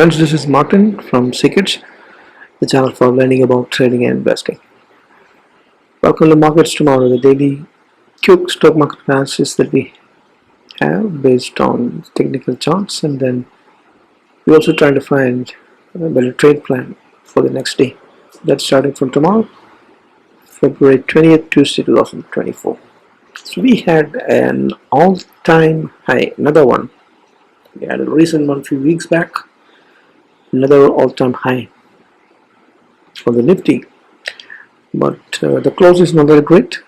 Friends, this is Martin from Secrets, the channel for learning about trading and investing. Welcome to Markets Tomorrow, the daily quick stock market analysis that we have based on technical charts, and then we also try to find a better trade plan for the next day. That's starting from tomorrow, February 20th, Tuesday 2024. So we had an all-time high, another one. We had a recent one a few weeks back. Another all-time high for the Nifty, but the close is not that great.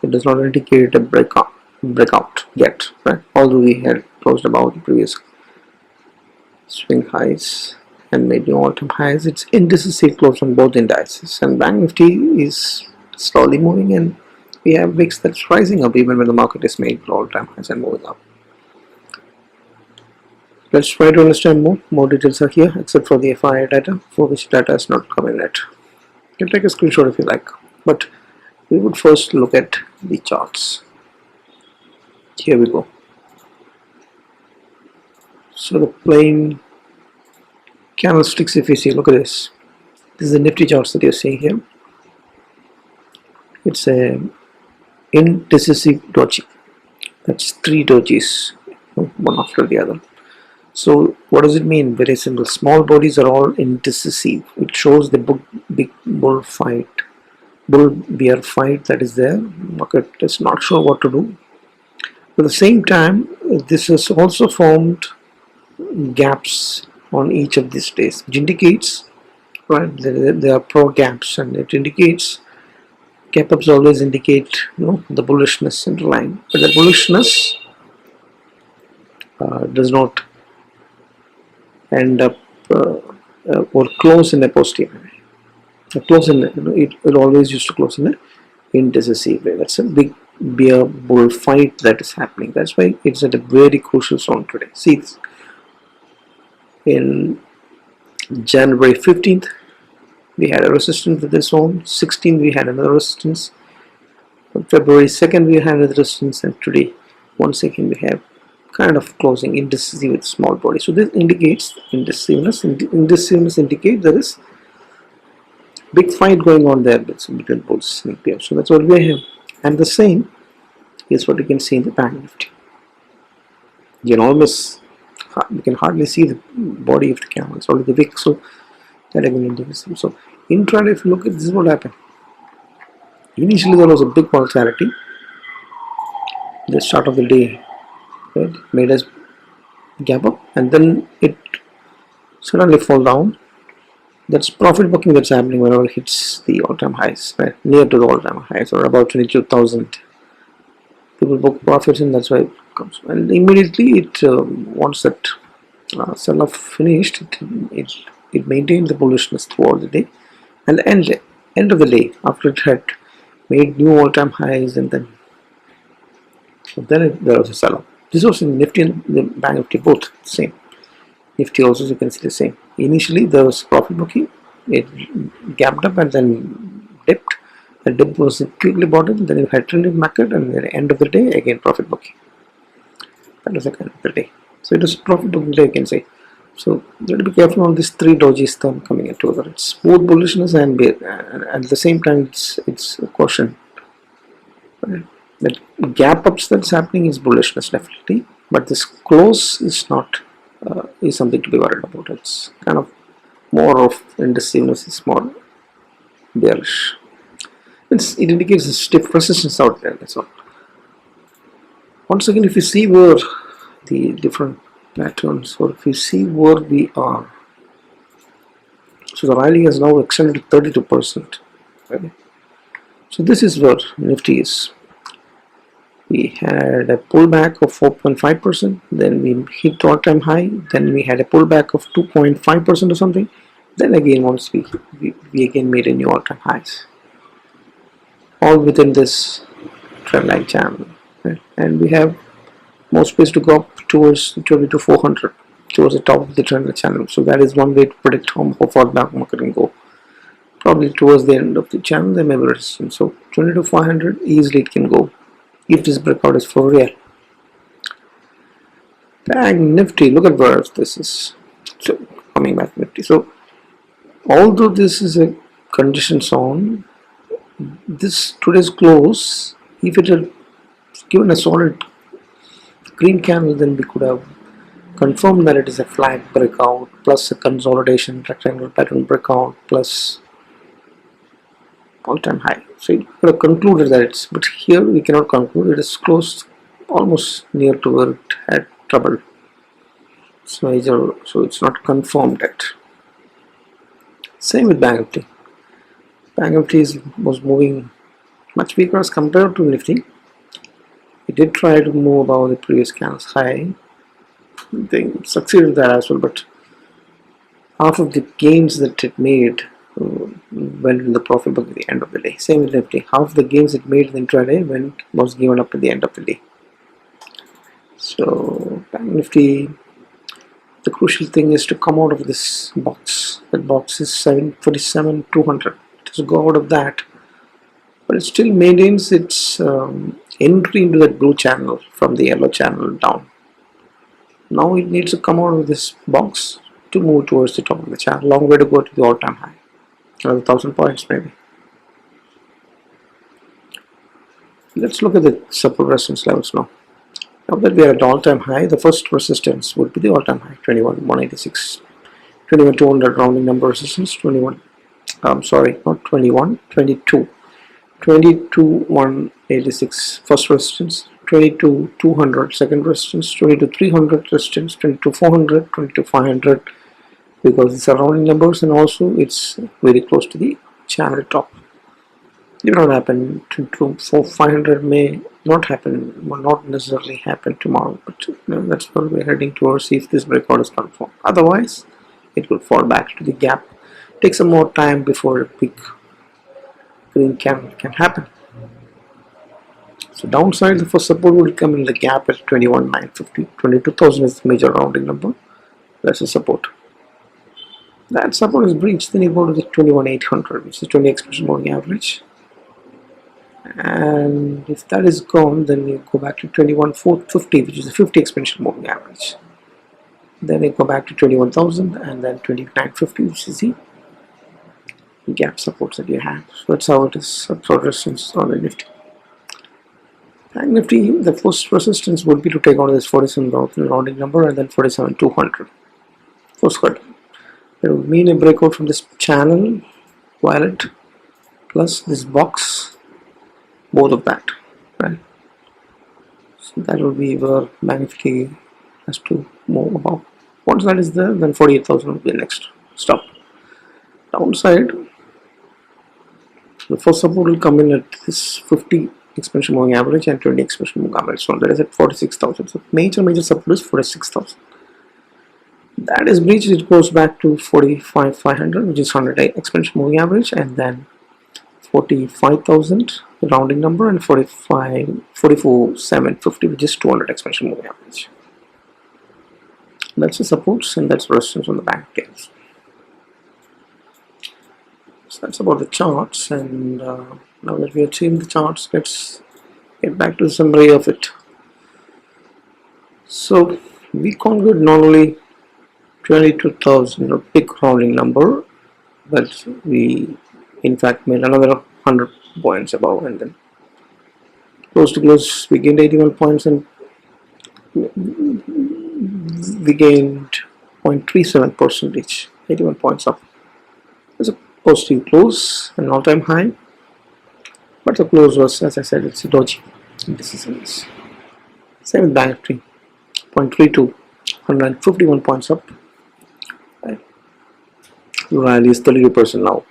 It does not indicate a breakout yet, right? Although we had closed above the previous swing highs and made new all-time highs, it's indecisive close on both indices, and Banknifty is slowly moving, and we have VIX that's rising up even when the market is made all-time highs and moving up. Let's try to understand more. More details are here, except for the FI data, for which data is not coming yet. You can take a screenshot if you like, but we would first look at the charts. Here we go. So the plain candlesticks, if you see, look at this. This is the Nifty charts that you're seeing here. It's a indecisive doji. That's three dojis, one after the other. So what does it mean? Very simple. Small bodies are all indecisive. It shows the big bull bear fight that is there. Market is not sure what to do. At the same time, this has also formed gaps on each of these days, which indicates, right, there are pro gaps, and it indicates gap ups always indicate, the bullishness underlying, but the bullishness does not end up or close in a positive way. Close in, it always used to close in a indecisive way. That's a big bear bull fight that is happening. That's why it's at a very crucial zone today. See, in January 15th we had a resistance with this zone. 16th we had another resistance. On February 2nd we had another resistance, and today once again we have kind of closing indecisive with small body. So this indicates indecisiveness. Indecisiveness indicates there is big fight going on there between bulls and bears. So that's what we have, and the same is what you can see in the Banknifty. You can hardly see the body of the camel. It's only the VIX, so that again indecisive. So intraday, if you look at this, is what happened. Initially there was a big volatility. The start of the day, right, made us gap up, and then it suddenly fall down. That's profit booking that's happening whenever it hits the all-time highs, right, near to the all-time highs, or about 22,000 people book profits, and that's why it comes. And immediately it once that sell-off finished, it maintained the bullishness throughout the day, and the end of the day, after it had made new all-time highs, and then there was a sell-off. This was in Nifty and the Banknifty, both the same. Nifty also, you can see the same. Initially there was profit booking, it gapped up and then dipped. The dip was quickly bottom, then it had trended market, and at the end of the day again profit booking. That was the kind of the day. So it was profit booking day, you can say. So you have to be careful on these three dojis coming into together. It's both bullishness and at the same time it's a caution. Right? That gap ups that's happening is bullishness definitely, but this close is not is something to be worried about. It's kind of more of indecisiveness, is more bearish. It indicates a stiff resistance out there. That's all. Once again, if you see where the different patterns, or if you see where we are, so the rally has now extended to 32%. Okay? So this is where Nifty is. We had a pullback of 4.5%, then we hit all-time high, then we had a pullback of 2.5% or something, then again once we again made a new all-time highs, all within this trend line channel, right? And we have more space to go up towards 22,400, towards the top of the trend line channel. So that is one way to predict how far back market can go. Probably towards the end of the channel there may be resistance. So 22,500 easily it can go if this breakout is for real. Banknifty, look at where this is. So coming back to Nifty. So although this is a condition zone, this today's close, if it had given a solid green candle, then we could have confirmed that it is a flag breakout plus a consolidation rectangle pattern breakout plus all-time high. So it could have concluded that it's, but here we cannot conclude. It is closed almost near to where it had trouble. It's major, so it's not confirmed yet. Same with Banknifty. Banknifty was moving much weaker as compared to Nifty. It did try to move above the previous candle's high. They succeeded there as well, but half of the gains that it made went in the profit book at the end of the day. Same with Nifty. Half of the gains it made in the intraday was given up at the end of the day. So Nifty, the crucial thing is to come out of this box. That box is 747,200. Just go out of that, but it still maintains its entry into that blue channel from the yellow channel down. Now it needs to come out of this box to move towards the top of the channel. Long way to go to the all-time high, another 1,000 points maybe. Let's look at the support resistance levels now. Now that we are at all-time high, the first resistance would be the all-time high, 21,186, 21,200 rounding number resistance, 22,186 first resistance, 22,200 second resistance, 22,300 resistance, 22,400, 22,500, because it's rounding numbers and also it's very close to the channel top. It will not happen. 500 may not happen, will not necessarily happen tomorrow, but that's what we're heading towards if this breakout is confirmed. Otherwise, it will fall back to the gap. Take some more time before a big green candle can happen. So downside, the first support will come in the gap at 21,950. 22,000 is the major rounding number. That's the support. That support is breached, then you go to the 21,800, which is 20 exponential moving average. And if that is gone, then you go back to 21,450, which is the 50 exponential moving average. Then you go back to 21,000 and then 29,50, which is the gap supports that you have. So that's how it is. Support resistance on the Nifty. Nifty, the first resistance would be to take out this 47,000 rounding number and then 47,200. First hurdle. It would mean a breakout from this channel, violet, plus this box, both of that, right? So that will be where Banknifty has to move above. Once that is there, then 48,000 will be the next stop. Downside, the first support will come in at this 50 exponential moving average and 20 exponential moving average. So that is at 46,000. So major support is 46,000. That is breached, it goes back to 45,500, which is 100 exponential moving average, and then 45,000 rounding number, and 44,750, which is 200 exponential moving average. That's the supports and that's resistance on the bank gains. So that's about the charts, and now that we have seen the charts, let's get back to the summary of it. So we conquered not only 22,000, a big rounding number, but we in fact made another 100 points above, and then close to close we gained 81 points and we gained 0.37 percentage, 81 points up. It's a positive close, an all-time high, but the close was, as I said, it's a dodgy indecisive. Same with Banknifty, 0.32, 151 points up. Rally is 32% now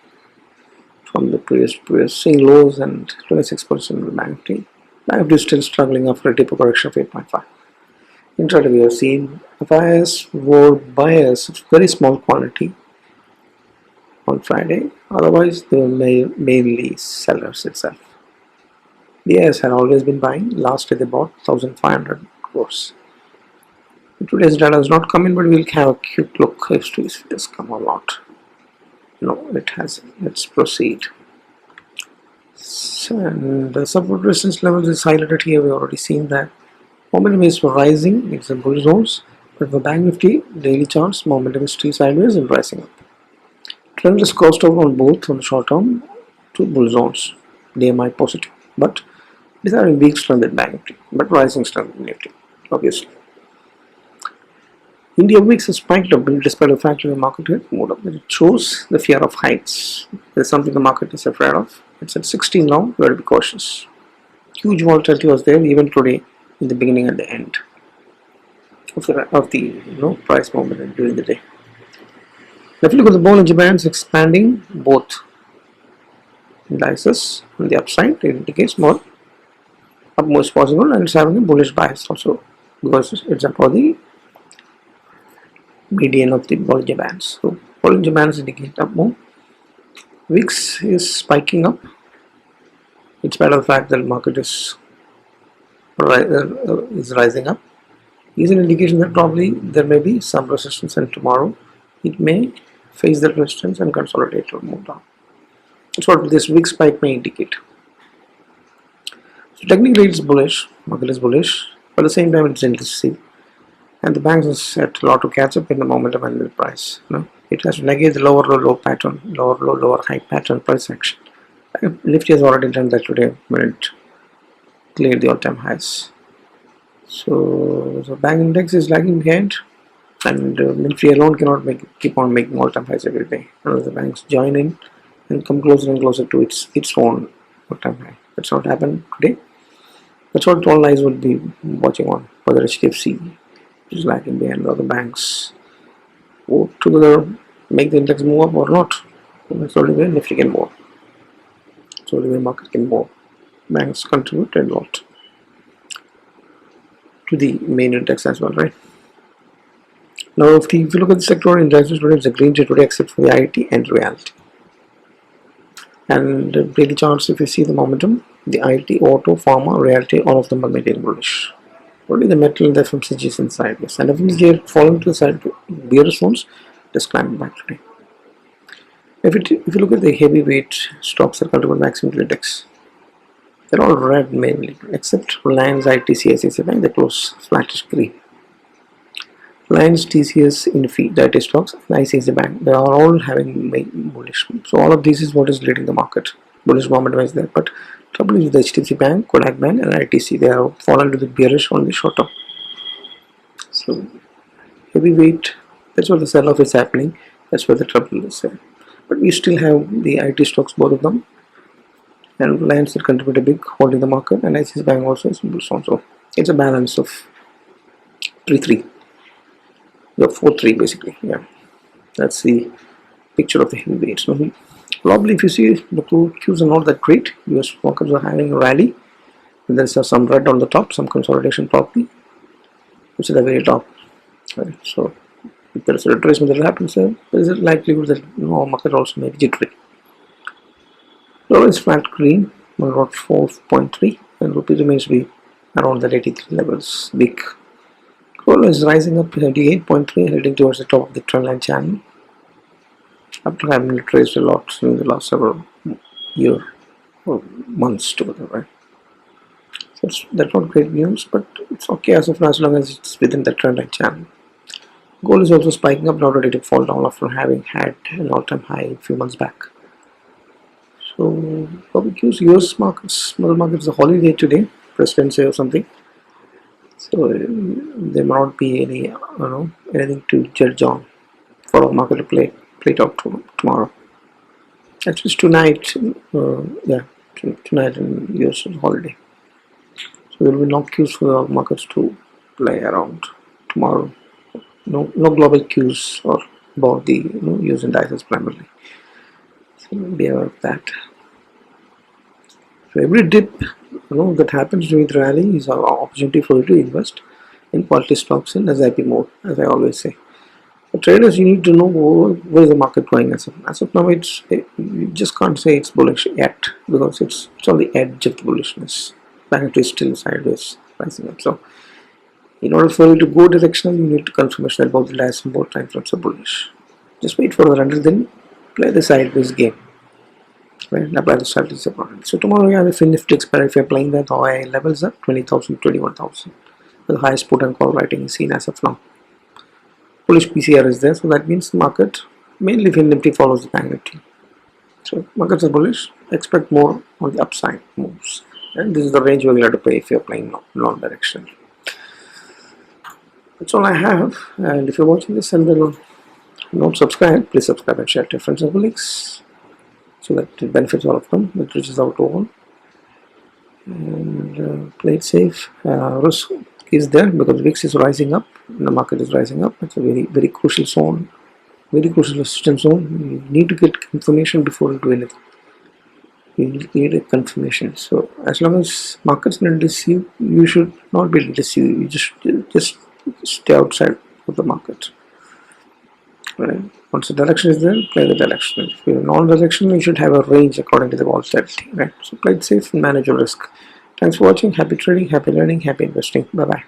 from the previous seeing lows, and 26% in the Banknifty. Banknifty is still struggling after a deeper correction of 8.5. Intraday we have seen Fyers were buyers of very small quantity on Friday, otherwise they were mainly sellers itself. The buyers had always been buying. Last day they bought 1,500 crores. Today's data has not come in, but we'll have a quick look if it has come or not. No, it hasn't. Let's proceed. So, and the support resistance levels is highlighted here. We've already seen that. Momentum is rising. It's a bull zones. But for Bank Nifty, daily charts, momentum is still sideways and rising up. Trend is crossed over on both on the short term to bull zones. DMI positive, but it is having weak strength in Bank Nifty, but rising strength in Nifty, obviously. India VIX has spiked up despite the fact that the market had moved up. It shows the fear of heights. There's something the market is afraid of. It's at 16 now. You have to be cautious. Huge volatility was there even today in the beginning and the end of the price movement during the day. If you look at the Bollinger Bands expanding both indices on the upside, it indicates more upmost possible, and it's having a bullish bias also because it's above the median of the Bollinger Bands. So Bollinger Bands indicate up move. VIX is spiking up in spite of the fact that the market is rising up. Is an indication that probably there may be some resistance, and tomorrow it may face that resistance and consolidate or move down. That's what this VIX spike may indicate. So technically it's bullish, market is bullish, but at the same time it's indecisive, and the banks is set a lot to catch up in the momentum and the price. It has to negate the lower low pattern, lower high pattern price action. Nifty has already done that today when it cleared the all-time highs. So bank index is lagging behind, and Nifty alone cannot keep on making all-time highs every day unless the banks join in and come closer and closer to its own all-time high. That's not happened today. That's what all eyes would be watching on, whether HDFC is lagging behind or the banks would together make the index move up or not. That's the only way Nifty can move. That's the only way market can move. Banks contribute a lot to the main index as well, right? Now, if you look at the sector indices today, it's a green day today except for the IT and reality. And daily charts, if you see the momentum, the IT, auto, pharma, reality, all of them are maintaining bullish. Only the metal and the FMCG is inside. Yes, and FMCG are falling to the side to bearish zones, just climbing back today. If you look at the heavyweight stocks that contribute maximum to index, they're all red mainly, except Reliance, ITCS, Bank, they close flattish green. Reliance, TCS, Infi, the IT stocks, and ICICI Bank, they are all having bullish. So all of this is what is leading the market. Bullish momentum is there, but trouble is with the HDFC Bank, Kodak Bank, and ITC. They have fallen to the bearish on the short term. So heavyweight, that's where the sell-off is happening. That's where the trouble is there. But we still have the IT stocks, both of them, and Reliance that contribute a big holding the market, and ICICI Bank also is bullish. So it's a balance of 3-3. The 4-3 basically. Yeah, that's the picture of the heavyweights. Probably if you see the two cues are not that great. US markets are having a rally, and there's some red on the top, some consolidation probably, which is the very top. Right? So if there is a retracement that happens, there is a likelihood that market also may be jittery. Dollar is flat green, around 4.3, and rupee remains to be around the 83 levels. Big. Gold is rising up to 88.3, heading towards the top of the trendline channel after having retraced a lot in the last several years or months together, right? So that's not great news, but it's okay as of now, as long as it's within the trendline channel. Gold is also spiking up, now ready to fall down after having had an all-time high a few months back. So barbecues, US markets, middle markets, a holiday today, presidency or something. So there may not be any, anything to judge on for our market to play it out tomorrow. Actually, tonight, tonight in US is holiday. So there will be no cues for our markets to play around tomorrow. No global cues or about the US indices primarily. So be aware of that. So every dip that happens during the rally is an opportunity for you to invest in quality stocks in SIP mode, as I always say. For traders, you need to know where is the market going as of now. You just can't say it's bullish yet because it's on the edge of the bullishness. Banknifty is still sideways rising up. So in order for you to go directional, you need to confirmation that both the last and both time frames are bullish. Just wait for the until then play the sideways game. Right, apply the strategies accordingly. So tomorrow we have a Nifty expiry. If you're playing that, OI levels up 20,000, 21,000. The highest put and call writing is seen as of now. bullish PCR is there, so that means market, mainly if Nifty follows the Bank Nifty. So markets are bullish, expect more on the upside moves. And this is the range we're going to play if you're playing non-directional. That's all I have. And if you're watching this and then not subscribe, please subscribe and share to your friends and colleagues so that it benefits all of them, it reaches out to all. And play it safe. Risk is there because VIX is rising up and the market is rising up. It's a very, very crucial zone, very crucial resistance zone. You need to get confirmation before you do anything. You need a confirmation. So as long as markets not deceive, you should not be deceived. You just stay outside of the market. Right. Once the direction is there, play the direction. If you're non-directional, you should have a range according to the volatility. Right. So play it safe and manage your risk. Thanks for watching. Happy trading, happy learning, happy investing. Bye bye.